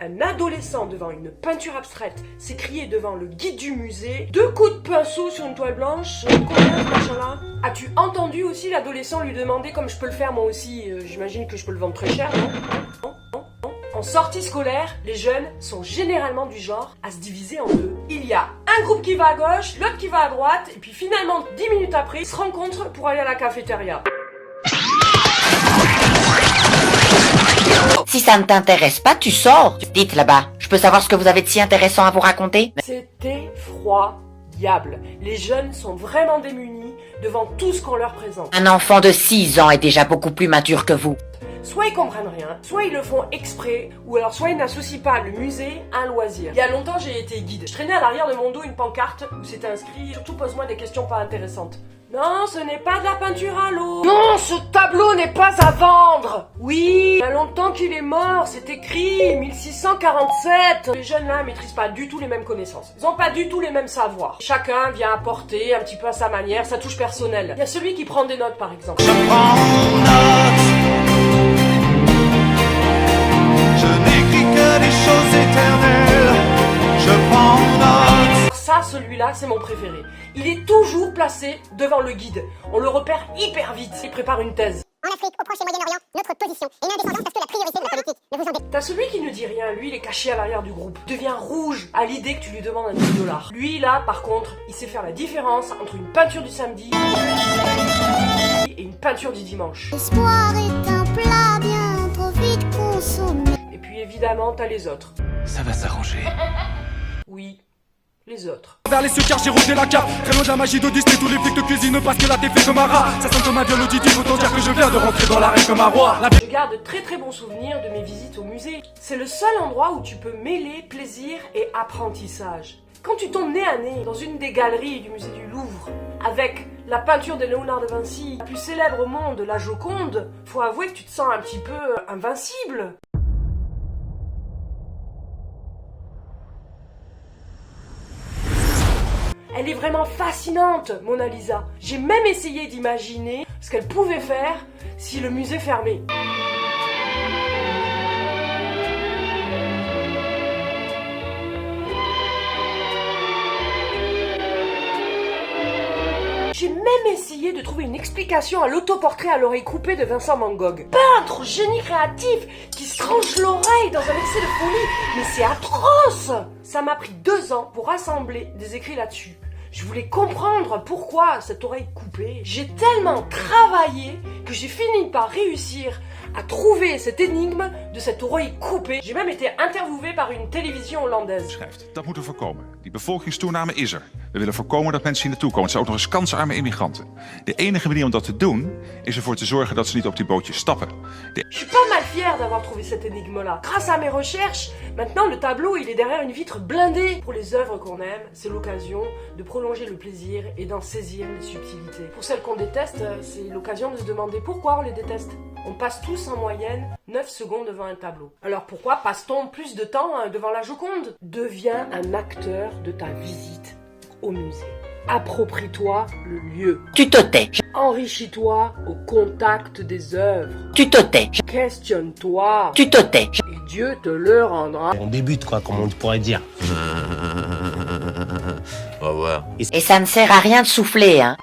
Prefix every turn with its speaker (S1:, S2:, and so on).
S1: un adolescent devant une peinture abstraite s'écrier devant le guide du musée, 2 coups de pinceau sur une toile blanche, combien ce machin-là? As-tu entendu aussi l'adolescent lui demander comme je peux le faire moi aussi? J'imagine que je peux le vendre très cher, non? En sortie scolaire, les jeunes sont généralement du genre à se diviser en deux. Il y a un groupe qui va à gauche, l'autre qui va à droite, et puis finalement, 10 minutes après, ils se rencontrent pour aller à la cafétéria.
S2: Si ça ne t'intéresse pas, tu sors. Dites là-bas, je peux savoir ce que vous avez de si intéressant à vous raconter?
S1: C'est effroyable. Les jeunes sont vraiment démunis devant tout ce qu'on leur présente.
S2: Un enfant de 6 ans est déjà beaucoup plus mature que vous.
S1: Soit ils comprennent rien, soit ils le font exprès, ou alors soit ils n'associent pas le musée à un loisir. Il y a longtemps, j'ai été guide. Je traînais à l'arrière de mon dos une pancarte où c'était inscrit « Surtout pose-moi des questions pas intéressantes ». Non, ce n'est pas de la peinture à l'eau. Non, ce tableau n'est pas à vendre. Oui, il y a longtemps qu'il est mort, c'est écrit 1647. Les jeunes là maîtrisent pas du tout les mêmes connaissances. Ils ont pas du tout les mêmes savoirs. Chacun vient apporter un petit peu à sa manière, sa touche personnelle. Il y a celui qui prend des notes par exemple.
S3: Je prends note. Je n'écris que des choses éternelles. Je prends note.
S1: Ça, celui-là, c'est mon préféré. Il est toujours placé devant le guide. On le repère hyper vite. Il prépare une thèse.
S4: En Afrique, au Proche et Moyen-Orient, notre position est l'indépendance parce que la priorité de la politique. Ne vous en
S1: T'as celui qui ne dit rien, lui il est caché à l'arrière du groupe. Il devient rouge à l'idée que tu lui demandes un $10. Lui là, par contre, il sait faire la différence entre une peinture du samedi et une peinture du dimanche.
S4: L'espoir est un plat bien trop vite consommé.
S1: Et puis évidemment, t'as les autres.
S3: Ça va s'arranger.
S1: Oui, les autres.
S5: Vers les cieux car j'ai rodé la cape. Très loin de la magie de Disney, tous les flics de cuisine parce que là t'es fait comme un rat. Ça sonne comme un viol auditif, autant dire que je viens de rentrer dans l'arène comme un roi.
S1: Je garde de très bon souvenirs de mes visites au musée. C'est le seul endroit où tu peux mêler plaisir et apprentissage. Quand tu tombes nez à nez dans une des galeries du musée du Louvre, avec la peinture de Léonard de Vinci, la plus célèbre au monde, la Joconde, faut avouer que tu te sens un petit peu invincible. Elle est vraiment fascinante, Mona Lisa. J'ai même essayé d'imaginer ce qu'elle pouvait faire si le musée fermait. J'ai même essayé de trouver une explication à l'autoportrait à l'oreille coupée de Vincent Van Gogh. Peintre, génie créatif, qui se tranche l'oreille dans un excès de folie. Mais c'est atroce! Ça m'a pris 2 ans pour assembler des écrits là-dessus. Je voulais comprendre pourquoi cette oreille coupée. J'ai tellement travaillé que j'ai fini par réussir à trouver cette énigme de cette oreille coupée. J'ai même été interviewé par une télévision hollandaise.
S6: Schrijft. Dat moeten we voorkomen. Die bevolkingstoename is er. We willen voorkomen dat mensen hier naartoe komen. Het zijn ook nog eens kansarme immigranten. De enige manier om dat te doen, is ervoor te zorgen dat ze niet op die bootjes stappen.
S1: Je suis pas mal fière d'avoir trouvé cette énigme-là. Grâce à mes recherches, maintenant le tableau il est derrière une vitre blindée. Pour les œuvres qu'on aime, c'est l'occasion de prolonger le plaisir et d'en saisir les subtilités. Pour celles qu'on déteste, c'est l'occasion de se demander pourquoi on les déteste. On passe tous en moyenne 9 secondes devant un tableau. Alors pourquoi passe-t-on plus de temps devant la Joconde? Deviens un acteur de ta visite au musée. Approprie-toi le lieu.
S2: Tu te tais.
S1: Enrichis-toi au contact des œuvres.
S2: Tu te tais.
S1: Questionne-toi.
S2: Tu te tais.
S1: Et Dieu te le rendra.
S7: On débute quoi, comme on pourrait dire.
S2: Et ça ne sert à rien de souffler, hein.